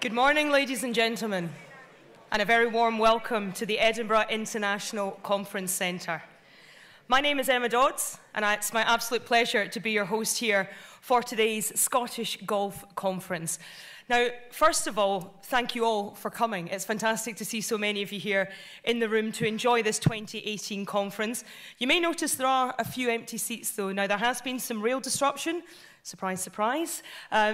Good morning, ladies and gentlemen, and a very warm welcome to the Edinburgh International Conference Centre. My name is Emma Dodds, and it's my absolute pleasure to be your host here for today's Scottish Golf Conference. Now, first of all, thank you all for coming. It's fantastic to see so many of you here in the room to enjoy this 2018 conference. You may notice there are a few empty seats, though. Now, there has been some rail disruption. Surprise, surprise.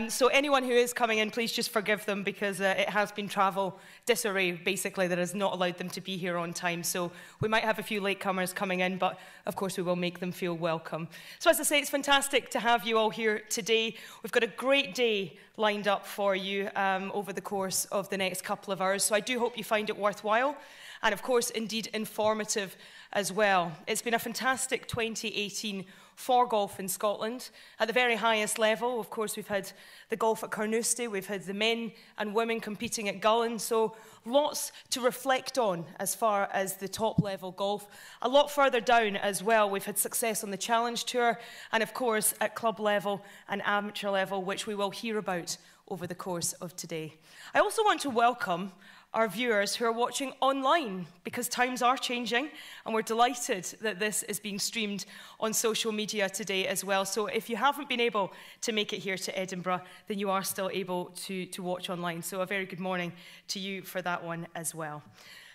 So anyone who is coming in, please just forgive them because it has been travel disarray, basically, that has not allowed them to be here on time. So we might have a few latecomers coming in, but of course we will make them feel welcome. So as I say, it's fantastic to have you all here today. We've got a great day lined up for you over the course of the next couple of hours. So I do hope you find it worthwhile and, of course, indeed informative as well. It's been a fantastic 2018 for golf in Scotland. At the very highest level, of course, we've had the golf at Carnoustie, we've had the men and women competing at Gullin, so lots to reflect on as far as the top level golf. A lot further down as well, we've had success on the Challenge Tour, and of course at club level and amateur level, which we will hear about over the course of today. I also want to welcome our viewers who are watching online, because times are changing and we're delighted that this is being streamed on social media today as well. So if you haven't been able to make it here to Edinburgh, then you are still able to watch online. So a very good morning to you for that one as well.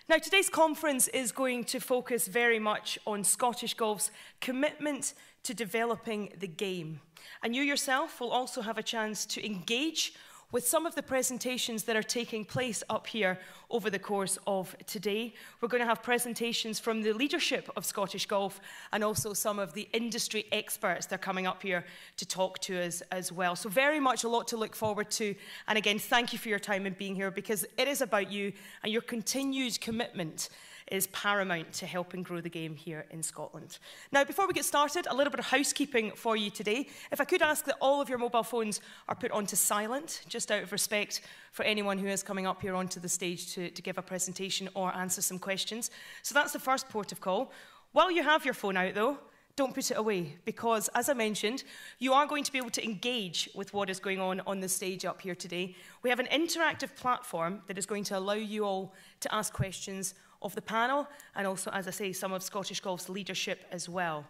Now, today's conference is going to focus very much on Scottish golf's commitment to developing the game. And you yourself will also have a chance to engage with some of the presentations that are taking place up here over the course of today. We're going to have presentations from the leadership of Scottish golf and also some of the industry experts. They're coming up here to talk to us as well. So very much a lot to look forward to. And again, thank you for your time in being here, because it is about you, and your continued commitment is paramount to helping grow the game here in Scotland. Now, before we get started, a little bit of housekeeping for you today. If I could ask that all of your mobile phones are put onto silent, just out of respect for anyone who is coming up here onto the stage to give a presentation or answer some questions. So that's the first port of call. While you have your phone out, though, don't put it away, because, as I mentioned, you are going to be able to engage with what is going on the stage up here today. We have an interactive platform that is going to allow you all to ask questions of the panel, and also, as I say, some of Scottish golf's leadership as well.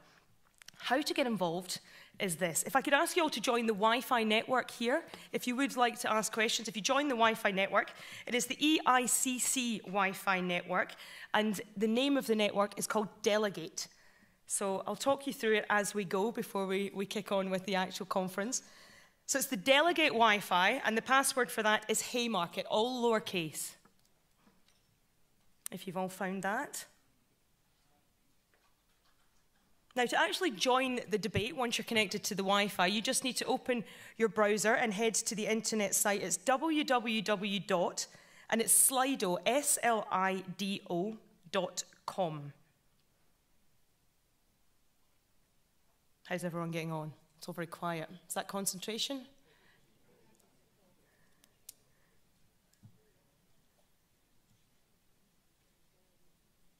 How to get involved is this. If I could ask you all to join the Wi-Fi network here, if you would like to ask questions, if you join the Wi-Fi network, it is the EICC Wi-Fi network, and the name of the network is called Delegate. So I'll talk you through it as we go before we kick on with the actual conference. So it's the Delegate Wi-Fi, and the password for that is Haymarket, all lowercase. If you've all found that. Now, to actually join the debate once you're connected to the Wi-Fi, you just need to open your browser and head to the internet site. It's www. and it's Slido, SLIDO.com. How's everyone getting on? It's all very quiet. Is that concentration?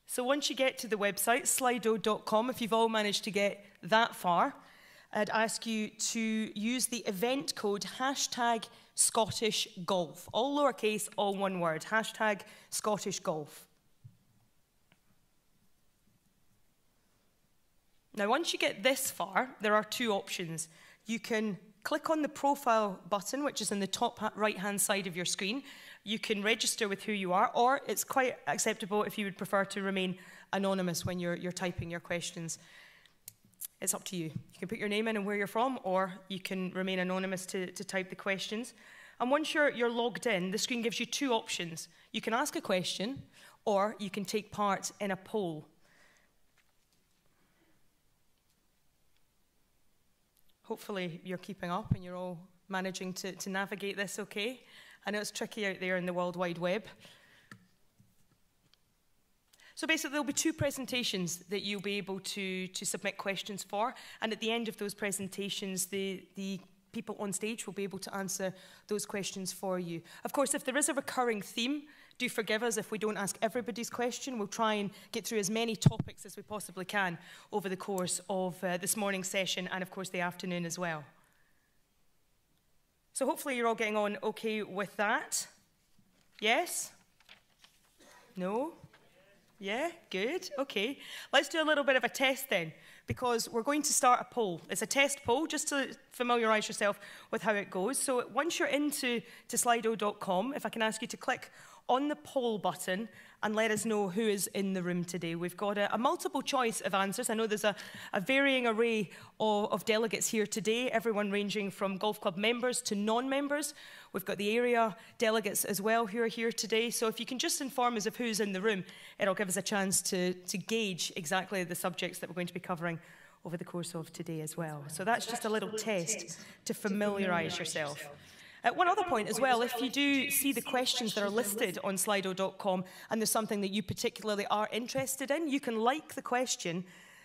So once you get to the website, slido.com, if you've all managed to get that far, I'd ask you to use the event code #ScottishGolf. All lowercase, all one word, #ScottishGolf. Now, once you get this far, there are two options. You can click on the profile button, which is in the top right-hand side of your screen. You can register with who you are, or it's quite acceptable if you would prefer to remain anonymous when you're typing your questions. It's up to you. You can put your name in and where you're from, or you can remain anonymous to type the questions. And once you're logged in, the screen gives you two options. You can ask a question, or you can take part in a poll. Hopefully you're keeping up and you're all managing to navigate this okay. I know it's tricky out there in the World Wide Web. So basically there'll be two presentations that you'll be able to submit questions for, and at the end of those presentations the people on stage will be able to answer those questions for you. Of course, if there is a recurring theme, do forgive us if we don't ask everybody's question. We'll try and get through as many topics as we possibly can over the course of this morning's session and, of course, the afternoon as well. So hopefully you're all getting on okay with that. Yes? No? Yeah, good, okay. Let's do a little bit of a test then, because we're going to start a poll. It's a test poll, just to familiarise yourself with how it goes. So once you're into slido.com, if I can ask you to click on the poll button and let us know who is in the room today. We've got a multiple choice of answers. I know there's a varying array of delegates here today, everyone ranging from golf club members to non-members. We've got the area delegates as well who are here today. So if you can just inform us of who's in the room, it'll give us a chance to gauge exactly the subjects that we're going to be covering over the course of today as well. So that's just a little test to familiarise yourself. One other point as well, if you do see the questions that are listed on slido.com and there's something that you particularly are interested in, you can like the question.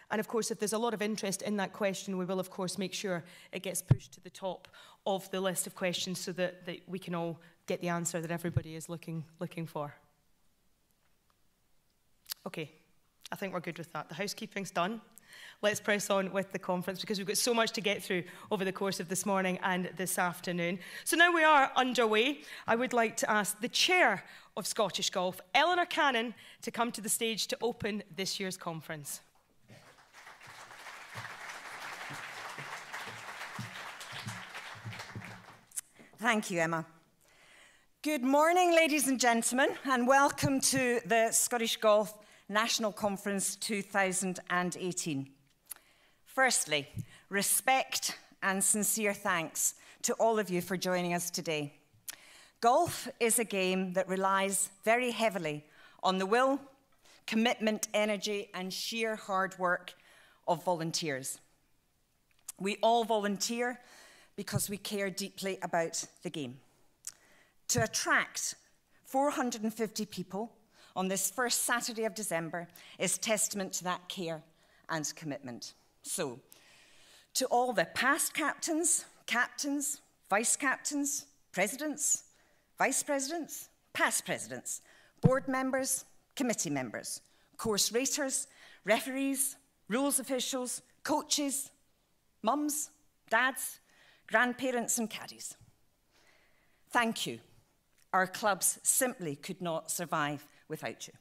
And of course, if there's a lot of interest in that question, we will of course make sure it gets pushed to the top of the list of questions so that we can all get the answer that everybody is looking for. Okay, I think we're good with that. The housekeeping's done. Let's press on with the conference because we've got so much to get through over the course of this morning and this afternoon. So now we are underway. I would like to ask the chair of Scottish Golf, Eleanor Cannon, to come to the stage to open this year's conference. Thank you, Emma. Good morning, ladies and gentlemen, and welcome to the Scottish Golf National Conference 2018. Firstly, respect and sincere thanks to all of you for joining us today. Golf is a game that relies very heavily on the will, commitment, energy, and sheer hard work of volunteers. We all volunteer because we care deeply about the game. To attract 450 people on this first Saturday of December is testament to that care and commitment. So, to all the past captains, captains, vice-captains, presidents, vice-presidents, past presidents, board members, committee members, course raters, referees, rules officials, coaches, mums, dads, grandparents and caddies. Thank you. Our clubs simply could not survive without you.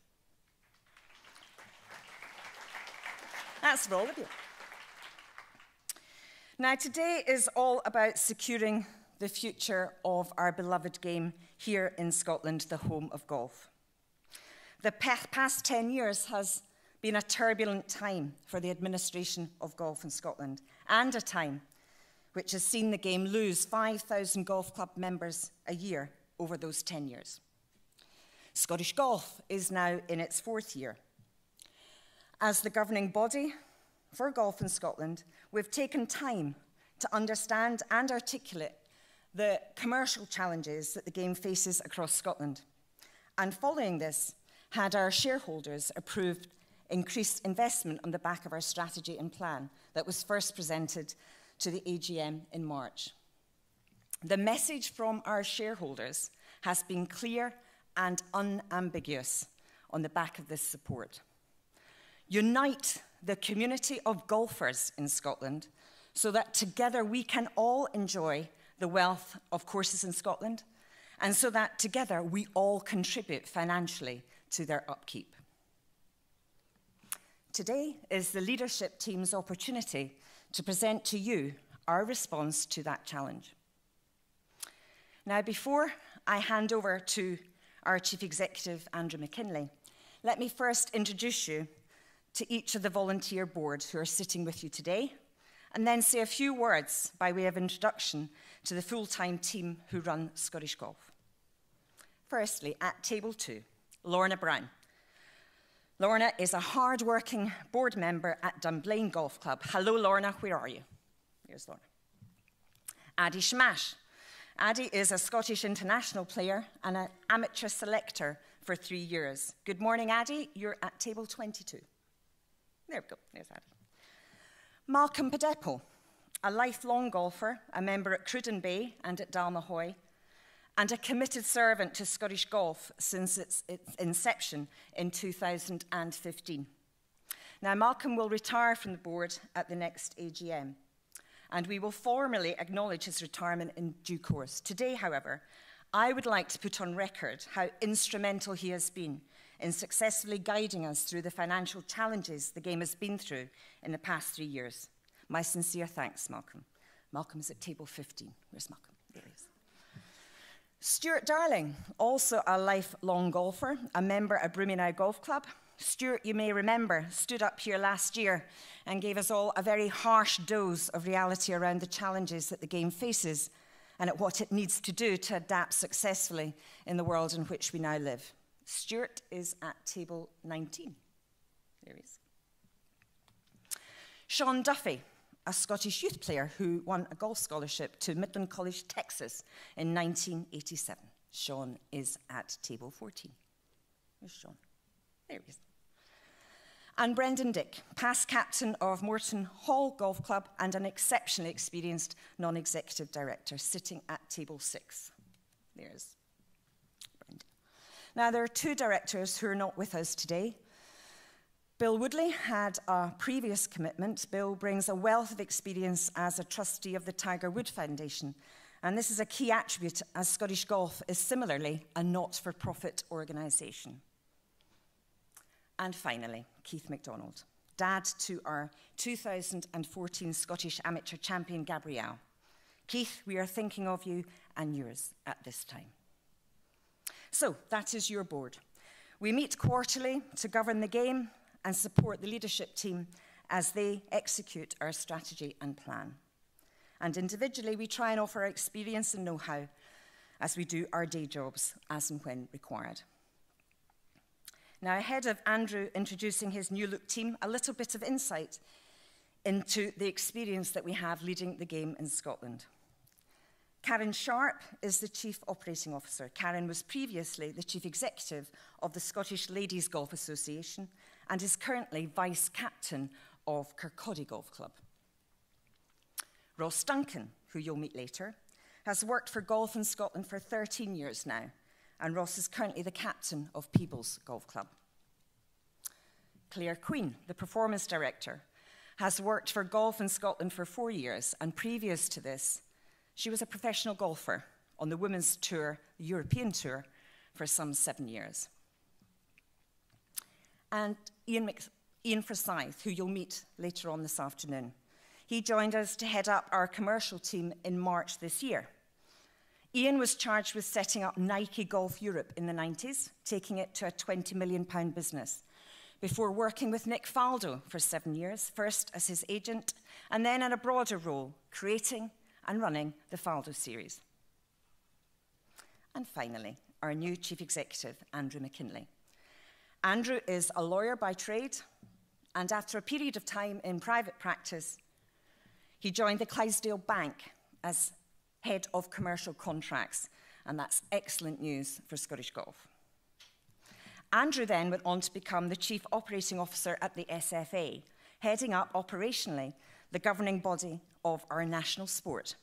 That's for all of you. Now, today is all about securing the future of our beloved game here in Scotland, the home of golf. The past 10 years has been a turbulent time for the administration of golf in Scotland, and a time which has seen the game lose 5,000 golf club members a year over those 10 years. Scottish Golf is now in its 4th year. As the governing body for golf in Scotland, we've taken time to understand and articulate the commercial challenges that the game faces across Scotland. And following this, had our shareholders approved increased investment on the back of our strategy and plan that was first presented to the AGM in March. The message from our shareholders has been clear and unambiguous on the back of this support. Unite the community of golfers in Scotland so that together we can all enjoy the wealth of courses in Scotland, and so that together we all contribute financially to their upkeep. Today is the leadership team's opportunity to present to you our response to that challenge. Now, before I hand over to our Chief Executive, Andrew McKinlay, let me first introduce you to each of the volunteer board who are sitting with you today, and then say a few words by way of introduction to the full-time team who run Scottish Golf. Firstly, at table 2, Lorna Brown. Lorna is a hard-working board member at Dunblane Golf Club. Hello, Lorna, where are you? Here's Lorna. Addy Schmash. Addy is a Scottish international player and an amateur selector for 3 years. Good morning, Addy. You're at table 22. There we go. There's Addy. Malcolm Padepo, a lifelong golfer, a member at Cruden Bay and at Dalmahoy, and a committed servant to Scottish Golf since its inception in 2015. Now, Malcolm will retire from the board at the next AGM, and we will formally acknowledge his retirement in due course. Today, however, I would like to put on record how instrumental he has been in successfully guiding us through the financial challenges the game has been through in the past 3 years. My sincere thanks, Malcolm. Malcolm is at table 15. Where's Malcolm? There he is. Stuart Darling, also a lifelong golfer, a member of Brumenau Golf Club. Stuart, you may remember, stood up here last year and gave us all a very harsh dose of reality around the challenges that the game faces and at what it needs to do to adapt successfully in the world in which we now live. Stuart is at table 19. There he is. Sean Duffy, a Scottish youth player who won a golf scholarship to Midland College, Texas in 1987. Sean is at table 14. Where's Sean? There he is. And Brendan Dick, past captain of Morton Hall Golf Club and an exceptionally experienced non-executive director, sitting at table 6. There's Brendan. Now, there are 2 directors who are not with us today. Bill Woodley had a previous commitment. Bill brings a wealth of experience as a trustee of the Tiger Wood Foundation, and this is a key attribute as Scottish Golf is similarly a not-for-profit organisation. And finally, Keith MacDonald, dad to our 2014 Scottish Amateur Champion, Gabrielle. Keith, we are thinking of you and yours at this time. So, that is your board. We meet quarterly to govern the game and support the leadership team as they execute our strategy and plan. And individually, we try and offer our experience and know-how as we do our day jobs as and when required. Now, ahead of Andrew introducing his new look team, a little bit of insight into the experience that we have leading the game in Scotland. Karen Sharp is the Chief Operating Officer. Karen was previously the Chief Executive of the Scottish Ladies Golf Association and is currently Vice Captain of Kirkcaldy Golf Club. Ross Duncan, who you'll meet later, has worked for Golf in Scotland for 13 years now, and Ross is currently the captain of Peebles Golf Club. Claire Queen, the Performance Director, has worked for Golf in Scotland for 4 years, and previous to this, she was a professional golfer on the Women's Tour, the European Tour, for some 7 years. And Ian Forsyth, who you'll meet later on this afternoon. He joined us to head up our commercial team in March this year. Ian was charged with setting up Nike Golf Europe in the 90s, taking it to a £20 million business, before working with Nick Faldo for 7 years, first as his agent, and then in a broader role, creating and running the Faldo series. And finally, our new Chief Executive, Andrew McKinlay. Andrew is a lawyer by trade, and after a period of time in private practice, he joined the Clydesdale Bank as Head of Commercial Contracts, and that's excellent news for Scottish Golf. Andrew then went on to become the Chief Operating Officer at the SFA, heading up operationally the governing body of our national sport.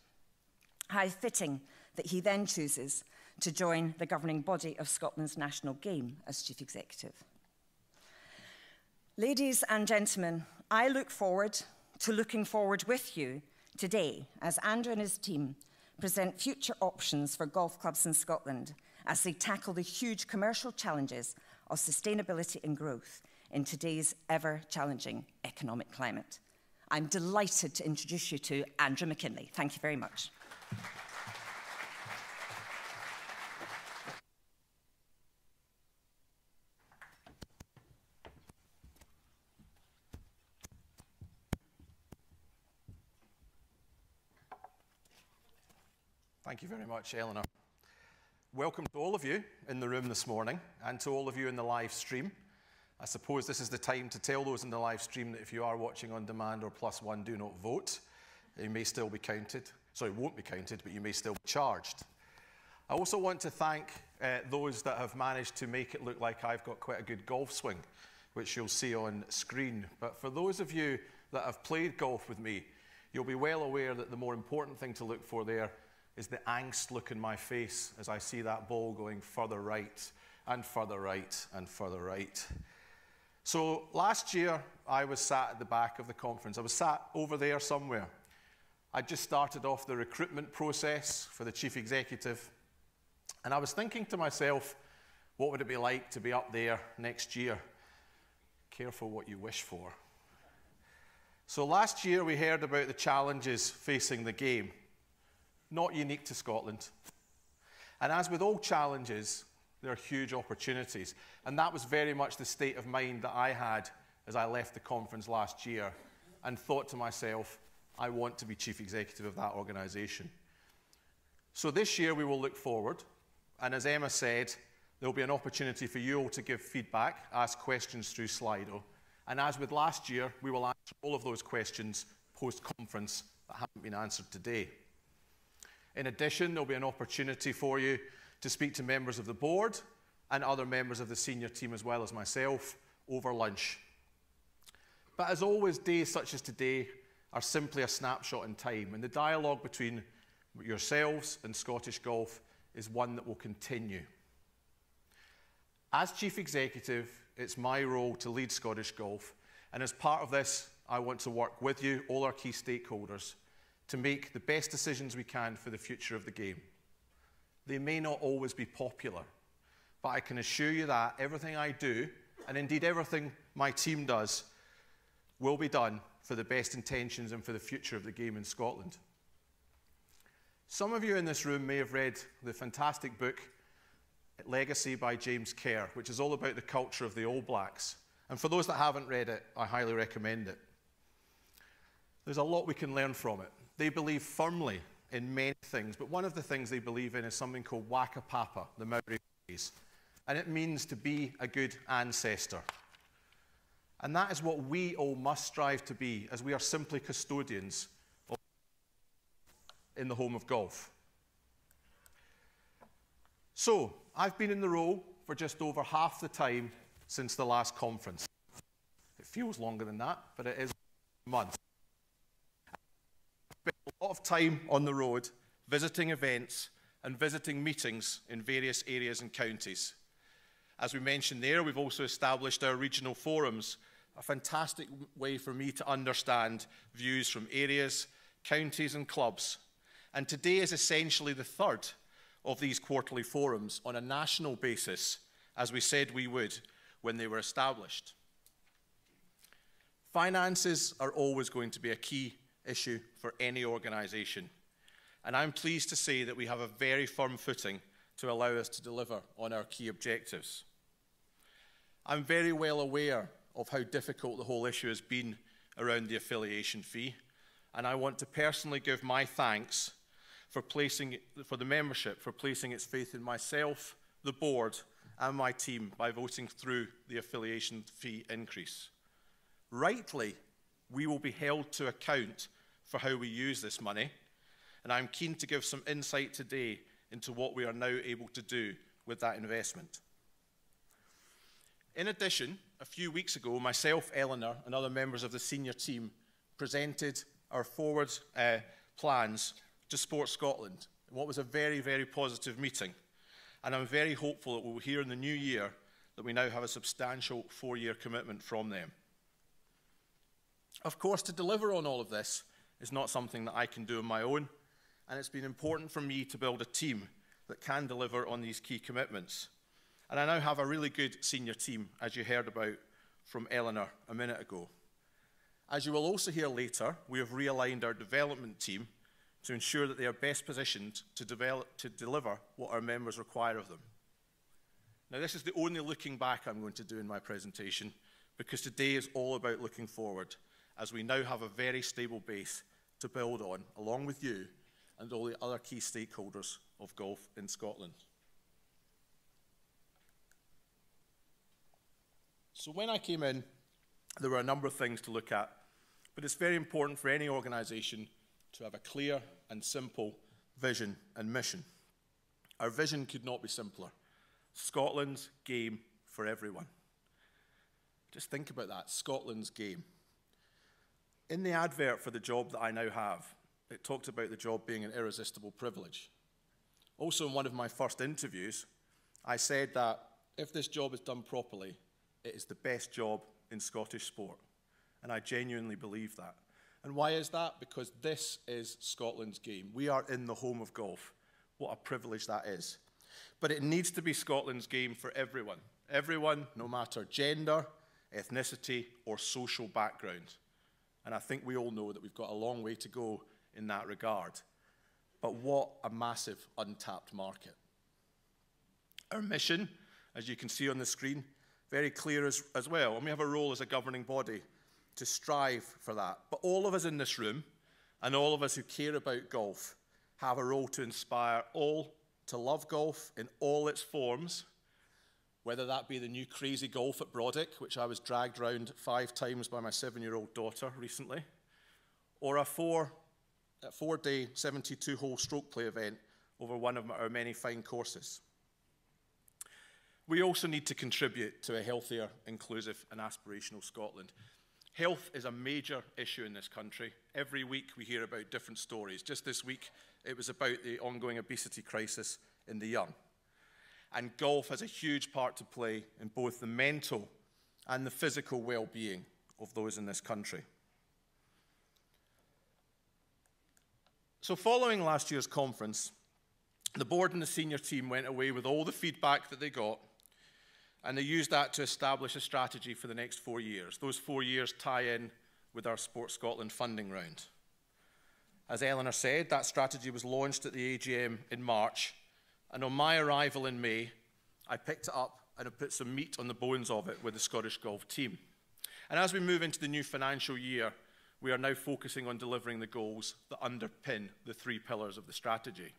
How fitting that he then chooses to join the governing body of Scotland's national game as Chief Executive. Ladies and gentlemen, I look forward to looking forward with you today as Andrew and his team present future options for golf clubs in Scotland as they tackle the huge commercial challenges of sustainability and growth in today's ever-challenging economic climate. I'm delighted to introduce you to Andrew McKinlay. Thank you very much. Thank you very much, Eleanor. Welcome to all of you in the room this morning and to all of you in the live stream. I suppose this is the time to tell those in the live stream that if you are watching on demand or +1, do not vote. You may still be counted. Sorry, won't be counted, but you may still be charged. I also want to thank those that have managed to make it look like I've got quite a good golf swing, which you'll see on screen. But for those of you that have played golf with me, you'll be well aware that the more important thing to look for there is the angst look in my face as I see that ball going further right and further right and further right. So last year, I was sat at the back of the conference. I was sat over there somewhere. I just started off the recruitment process for the chief executive. And I was thinking to myself, what would it be like to be up there next year? Careful what you wish for. So last year we heard about the challenges facing the game, not unique to Scotland. And as with all challenges, there are huge opportunities. And that was very much the state of mind that I had as I left the conference last year and thought to myself, I want to be chief executive of that organisation. So this year we will look forward, and as Emma said, there will be an opportunity for you all to give feedback, ask questions through Slido, and as with last year, we will answer all of those questions post-conference that haven't been answered today. In addition, there will be an opportunity for you to speak to members of the board and other members of the senior team as well as myself over lunch. But as always, days such as today are simply a snapshot in time, and the dialogue between yourselves and Scottish Golf is one that will continue. As Chief Executive, it's my role to lead Scottish Golf, and as part of this, I want to work with you, all our key stakeholders, to make the best decisions we can for the future of the game. They may not always be popular, but I can assure you that everything I do, and indeed everything my team does, will be done for the best intentions and for the future of the game in Scotland. Some of you in this room may have read the fantastic book Legacy by James Kerr, which is all about the culture of the All Blacks. And for those that haven't read it, I highly recommend it. There's a lot we can learn from it. They believe firmly in many things, but one of the things they believe in is something called Waka Papa, the Maori phrase. And it means to be a good ancestor. And that is what we all must strive to be, as we are simply custodians in the home of golf. So, I've been in the role for just over half the time since the last conference. It feels longer than that, but it is a month. I've spent a lot of time on the road, visiting events and visiting meetings in various areas and counties. As we mentioned there, we've also established our regional forums, a fantastic way for me to understand views from areas, counties and clubs. And today is essentially the third of these quarterly forums on a national basis, as we said we would when they were established. Finances are always going to be a key issue for any organisation, and I'm pleased to say that we have a very firm footing to allow us to deliver on our key objectives. I'm very well aware of how difficult the whole issue has been around the affiliation fee, and I want to personally give my thanks for the membership for placing its faith in myself, the board, and my team by voting through the affiliation fee increase. Rightly, we will be held to account for how we use this money, and I'm keen to give some insight today into what we are now able to do with that investment. In addition, a few weeks ago, myself, Eleanor, and other members of the senior team presented our forward plans to Sport Scotland in what was a very, very positive meeting. And I'm very hopeful that we'll hear in the new year that we now have a substantial 4-year commitment from them. Of course, to deliver on all of this is not something that I can do on my own, and it's been important for me to build a team that can deliver on these key commitments. And I now have a really good senior team, as you heard about from Eleanor a minute ago. As you will also hear later, we have realigned our development team to ensure that they are best positioned to deliver what our members require of them. Now, this is the only looking back I'm going to do in my presentation, because today is all about looking forward, as we now have a very stable base to build on, along with you and all the other key stakeholders of golf in Scotland. So when I came in, there were a number of things to look at, but it's very important for any organisation to have a clear and simple vision and mission. Our vision could not be simpler. Scotland's game for everyone. Just think about that, Scotland's game. In the advert for the job that I now have, it talked about the job being an irresistible privilege. Also, in one of my first interviews, I said that if this job is done properly, it is the best job in Scottish sport. And I genuinely believe that. And why is that? Because this is Scotland's game. We are in the home of golf. What a privilege that is. But it needs to be Scotland's game for everyone. Everyone, no matter gender, ethnicity, or social background. And I think we all know that we've got a long way to go in that regard. But what a massive untapped market. Our mission, as you can see on the screen, very clear as well. And we have a role as a governing body to strive for that. But all of us in this room, and all of us who care about golf, have a role to inspire all to love golf in all its forms, whether that be the new crazy golf at Brodick, which I was dragged round 5 times by my 7-year-old daughter recently, or a four-day 72-hole stroke play event over one of our many fine courses. We also need to contribute to a healthier, inclusive and aspirational Scotland. Health is a major issue in this country. Every week we hear about different stories. Just this week it was about the ongoing obesity crisis in the young. And golf has a huge part to play in both the mental and the physical well-being of those in this country. So following last year's conference, the board and the senior team went away with all the feedback that they got, and they used that to establish a strategy for the next 4 years. Those 4 years tie in with our Sport Scotland funding round. As Eleanor said, that strategy was launched at the AGM in March, and on my arrival in May, I picked it up and have put some meat on the bones of it with the Scottish golf team. And as we move into the new financial year, we are now focusing on delivering the goals that underpin the 3 pillars of the strategy.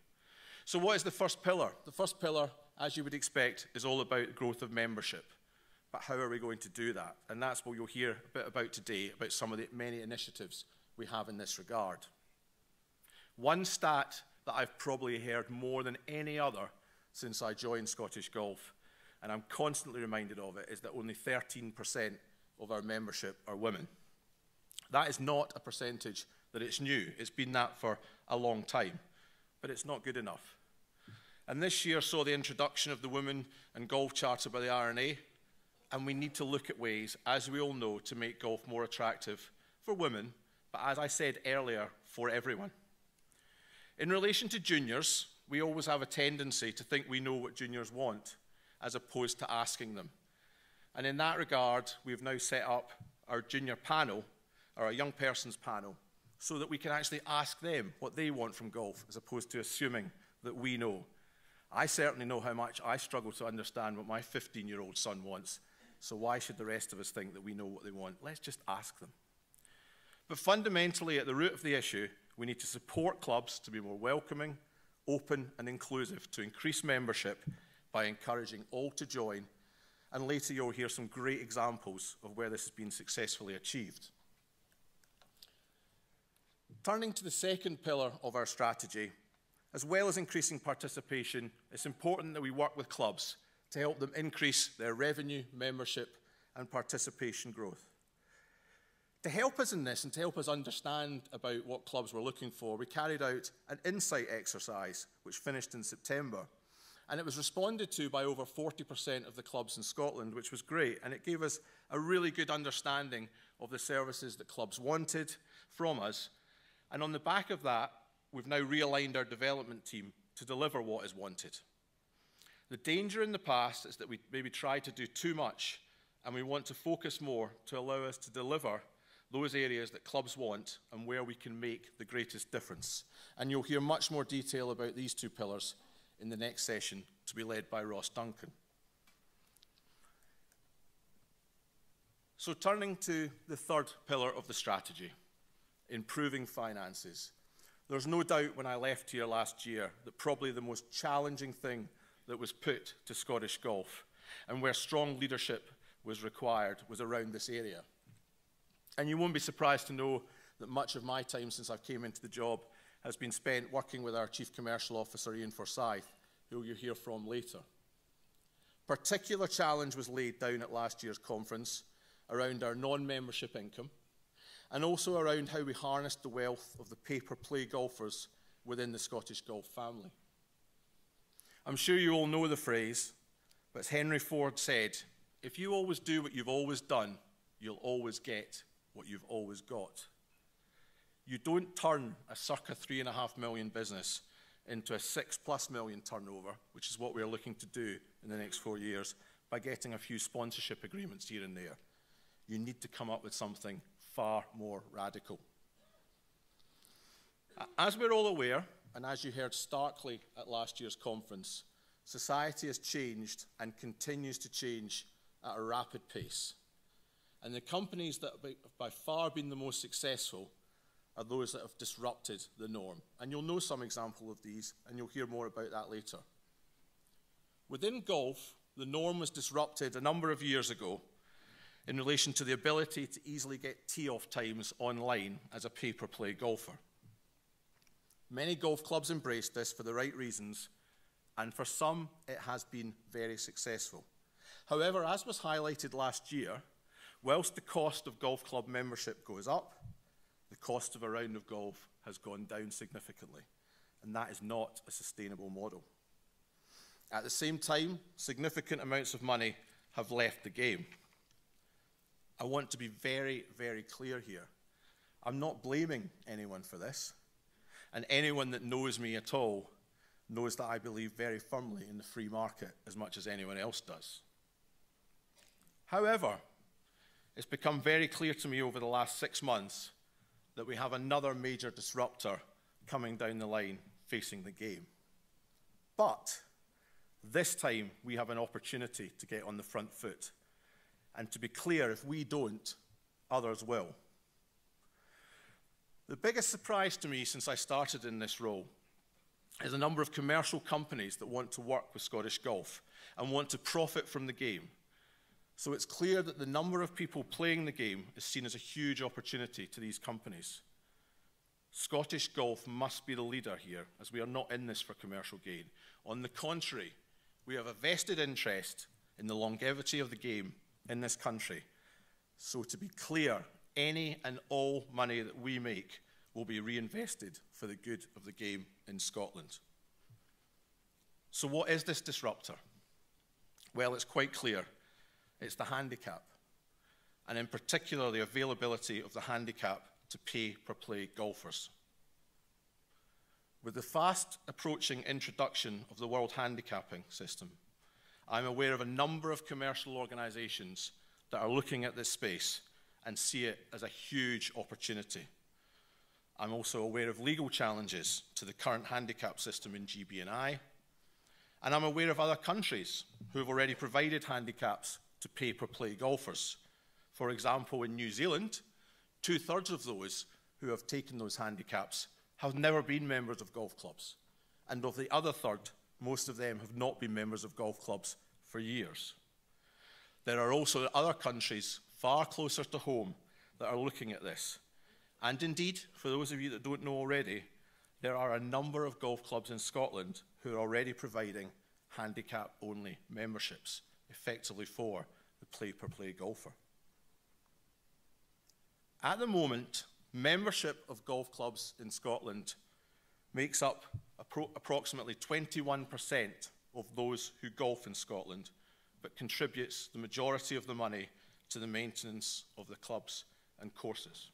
So what is the first pillar? The first pillar, as you would expect, is all about growth of membership. But how are we going to do that? And that's what you'll hear a bit about today, about some of the many initiatives we have in this regard. One stat that I've probably heard more than any other since I joined Scottish Golf, and I'm constantly reminded of it, is that only 13% of our membership are women. That is not a percentage that it's new. It's been that for a long time, but it's not good enough. And this year saw the introduction of the Women and Golf Charter by the RNA, and we need to look at ways, as we all know, to make golf more attractive for women, but as I said earlier, for everyone. In relation to juniors, we always have a tendency to think we know what juniors want, as opposed to asking them. And in that regard, we've now set up our junior panel, or our young persons panel, so that we can actually ask them what they want from golf, as opposed to assuming that we know. I certainly know how much I struggle to understand what my 15-year-old son wants, so why should the rest of us think that we know what they want? Let's just ask them. But fundamentally, at the root of the issue, we need to support clubs to be more welcoming, open and inclusive, to increase membership by encouraging all to join, and later you'll hear some great examples of where this has been successfully achieved. Turning to the second pillar of our strategy, as well as increasing participation, it's important that we work with clubs to help them increase their revenue, membership and participation growth. To help us in this and to help us understand about what clubs were looking for, we carried out an insight exercise which finished in September. And it was responded to by over 40% of the clubs in Scotland, which was great. And it gave us a really good understanding of the services that clubs wanted from us. And on the back of that, we've now realigned our development team to deliver what is wanted. The danger in the past is that we maybe try to do too much, and we want to focus more to allow us to deliver those areas that clubs want and where we can make the greatest difference. And you'll hear much more detail about these 2 pillars in the next session, to be led by Ross Duncan. So turning to the third pillar of the strategy, improving finances. There's no doubt when I left here last year that probably the most challenging thing that was put to Scottish Golf, and where strong leadership was required, was around this area. And you won't be surprised to know that much of my time since I came into the job has been spent working with our Chief Commercial Officer, Ian Forsyth, who you'll hear from later. Particular challenge was laid down at last year's conference around our non-membership income, and also around how we harnessed the wealth of the pay-per-play golfers within the Scottish Golf family. I'm sure you all know the phrase, but as Henry Ford said, if you always do what you've always done, you'll always get what you've always got. You don't turn a circa £3.5 million business into a $6+ million turnover, which is what we're looking to do in the next 4 years, by getting a few sponsorship agreements here and there. You need to come up with something far more radical. As we're all aware, and as you heard starkly at last year's conference, society has changed and continues to change at a rapid pace. And the companies that have by far been the most successful are those that have disrupted the norm. And you'll know some example of these, and you'll hear more about that later. Within golf, the norm was disrupted a number of years ago in relation to the ability to easily get tee-off times online as a pay-per-play golfer. Many golf clubs embraced this for the right reasons, and for some, it has been very successful. However, as was highlighted last year, whilst the cost of golf club membership goes up, the cost of a round of golf has gone down significantly, and that is not a sustainable model. At the same time, significant amounts of money have left the game. I want to be very, very clear here. I'm not blaming anyone for this, and anyone that knows me at all knows that I believe very firmly in the free market as much as anyone else does. However, it's become very clear to me over the last 6 months that we have another major disruptor coming down the line facing the game. But this time, we have an opportunity to get on the front foot. And to be clear, if we don't, others will. The biggest surprise to me since I started in this role is the number of commercial companies that want to work with Scottish Golf and want to profit from the game. So it's clear that the number of people playing the game is seen as a huge opportunity to these companies. Scottish Golf must be the leader here, as we are not in this for commercial gain. On the contrary, we have a vested interest in the longevity of the game in this country. So to be clear, any and all money that we make will be reinvested for the good of the game in Scotland. So what is this disruptor? Well, it's quite clear. It's the handicap, and in particular the availability of the handicap to pay-per-play golfers. With the fast approaching introduction of the World Handicapping System, I'm aware of a number of commercial organisations that are looking at this space and see it as a huge opportunity. I'm also aware of legal challenges to the current handicap system in GB&I, and I'm aware of other countries who have already provided handicaps to pay-per-play golfers. For example, in New Zealand, 2/3 of those who have taken those handicaps have never been members of golf clubs. And of the other third, most of them have not been members of golf clubs for years. There are also other countries far closer to home that are looking at this. And indeed, for those of you that don't know already, there are a number of golf clubs in Scotland who are already providing handicap-only memberships, effectively for the play-per-play golfer. At the moment, membership of golf clubs in Scotland makes up approximately 21% of those who golf in Scotland, but contributes the majority of the money to the maintenance of the clubs and courses.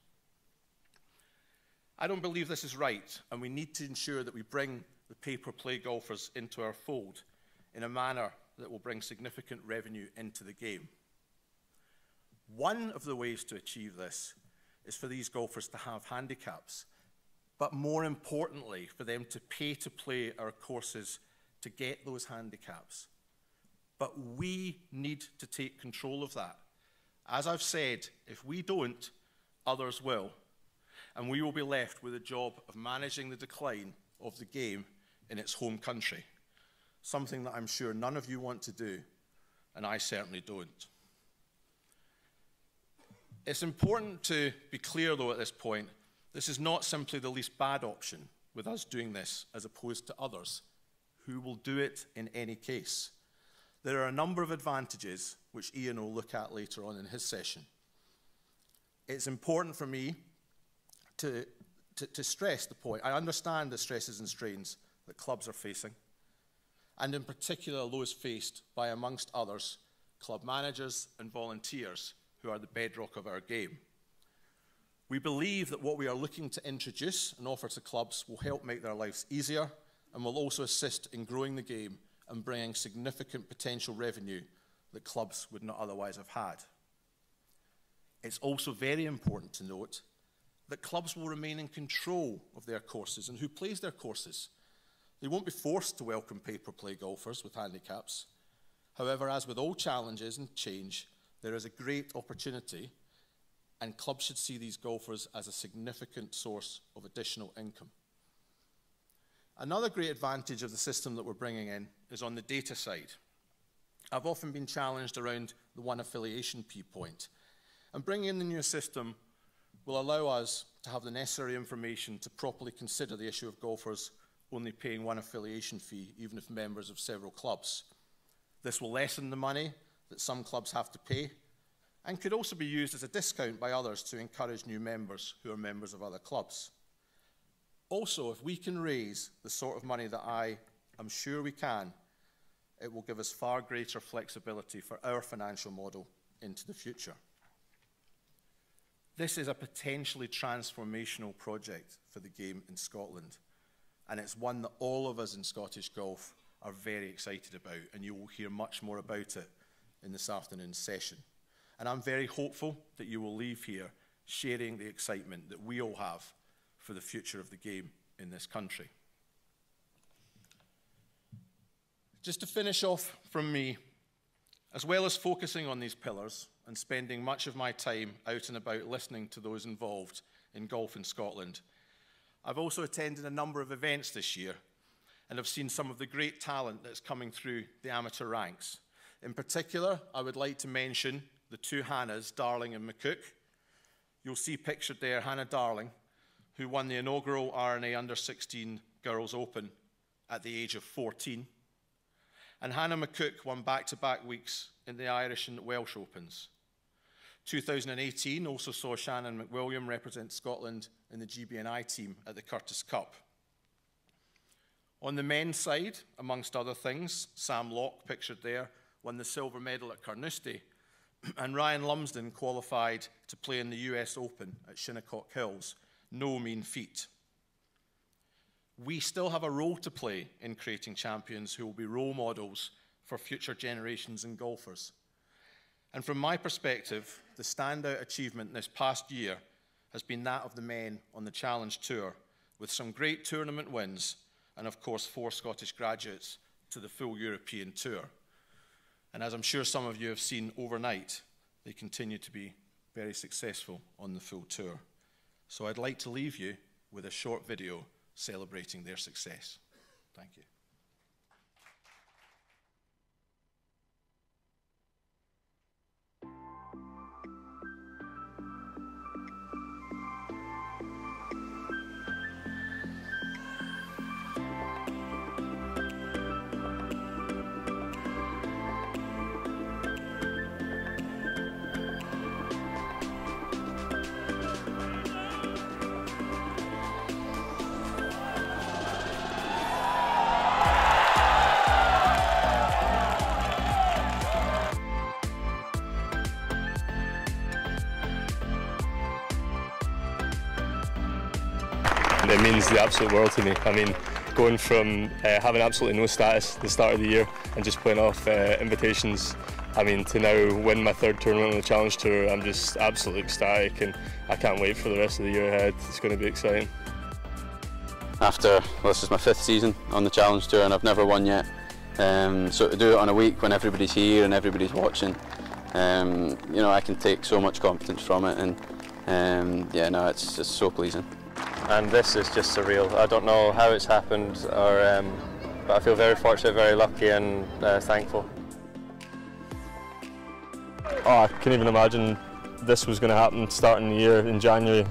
I don't believe this is right, and we need to ensure that we bring the pay-per-play golfers into our fold in a manner that will bring significant revenue into the game. One of the ways to achieve this is for these golfers to have handicaps, but more importantly, for them to pay to play our courses to get those handicaps. But we need to take control of that. As I've said, if we don't, others will. And we will be left with the job of managing the decline of the game in its home country, something that I'm sure none of you want to do, and I certainly don't. It's important to be clear, though, at this point, this is not simply the least bad option with us doing this as opposed to others who will do it in any case. There are a number of advantages which Ian will look at later on in his session. It's important for me to stress the point. I understand the stresses and strains that clubs are facing, and in particular those faced by, amongst others, club managers and volunteers who are the bedrock of our game. We believe that what we are looking to introduce and offer to clubs will help make their lives easier and will also assist in growing the game and bringing significant potential revenue that clubs would not otherwise have had. It's also very important to note that clubs will remain in control of their courses and who plays their courses. They won't be forced to welcome pay-per-play golfers with handicaps. However, as with all challenges and change, there is a great opportunity, and clubs should see these golfers as a significant source of additional income. Another great advantage of the system that we're bringing in is on the data side. I've often been challenged around the one affiliation P point, and bringing in the new system will allow us to have the necessary information to properly consider the issue of golfers only paying one affiliation fee, even if members of several clubs. This will lessen the money that some clubs have to pay, and could also be used as a discount by others to encourage new members who are members of other clubs. Also, if we can raise the sort of money that I am sure we can, it will give us far greater flexibility for our financial model into the future. This is a potentially transformational project for the game in Scotland, and it's one that all of us in Scottish golf are very excited about, and you will hear much more about it in this afternoon's session. And I'm very hopeful that you will leave here sharing the excitement that we all have for the future of the game in this country. Just to finish off from me, as well as focusing on these pillars and spending much of my time out and about listening to those involved in golf in Scotland, I've also attended a number of events this year and have seen some of the great talent that's coming through the amateur ranks. In particular, I would like to mention the two Hannahs, Darling and McCook. You'll see pictured there Hannah Darling, who won the inaugural R&A Under-16 Girls Open at the age of 14. And Hannah McCook won back-to-back weeks in the Irish and Welsh Opens. 2018 also saw Shannon McWilliam represent Scotland in the GBNI team at the Curtis Cup. On the men's side, amongst other things, Sam Locke, pictured there, won the silver medal at Carnoustie, and Ryan Lumsden qualified to play in the US Open at Shinnecock Hills. No mean feat. We still have a role to play in creating champions who will be role models for future generations and golfers. And from my perspective, the standout achievement this past year has been that of the men on the Challenge Tour, with some great tournament wins and, of course, 4 Scottish graduates to the full European Tour. And as I'm sure some of you have seen overnight, they continue to be very successful on the full tour. So I'd like to leave you with a short video celebrating their success. Thank you. It means the absolute world to me. I mean, going from having absolutely no status at the start of the year and just playing off invitations, I mean, to now win my 3rd tournament on the Challenge Tour, I'm just absolutely ecstatic, and I can't wait for the rest of the year ahead. It's going to be exciting. Well, this is my 5th season on the Challenge Tour and I've never won yet. So to do it on a week when everybody's here and everybody's watching, you know, I can take so much confidence from it, and yeah, no, it's just so pleasing. And this is just surreal. I don't know how it's happened, but I feel very fortunate, very lucky, and thankful. Oh, I couldn't even imagine this was going to happen starting the year in January.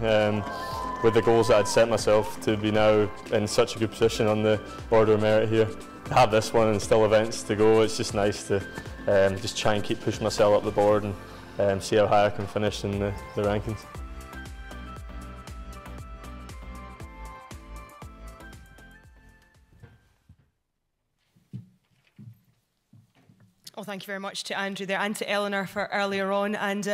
With the goals that I'd set myself to be now in such a good position on the Order of Merit here. To have this one and still events to go, it's just nice to just try and keep pushing myself up the board and see how high I can finish in the rankings. Well, thank you very much to Andrew there and to Eleanor for earlier on. And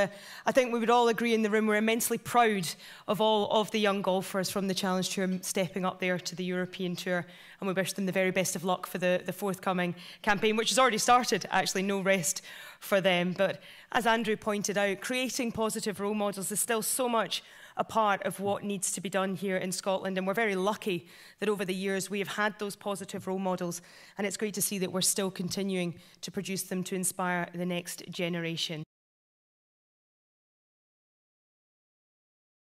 I think we would all agree in the room we're immensely proud of all of the young golfers from the Challenge Tour stepping up there to the European Tour. And we wish them the very best of luck for the forthcoming campaign, which has already started, actually, no rest for them. But as Andrew pointed out, creating positive role models is still so much a part of what needs to be done here in Scotland, and we're very lucky that over the years we have had those positive role models, and it's great to see that we're still continuing to produce them to inspire the next generation.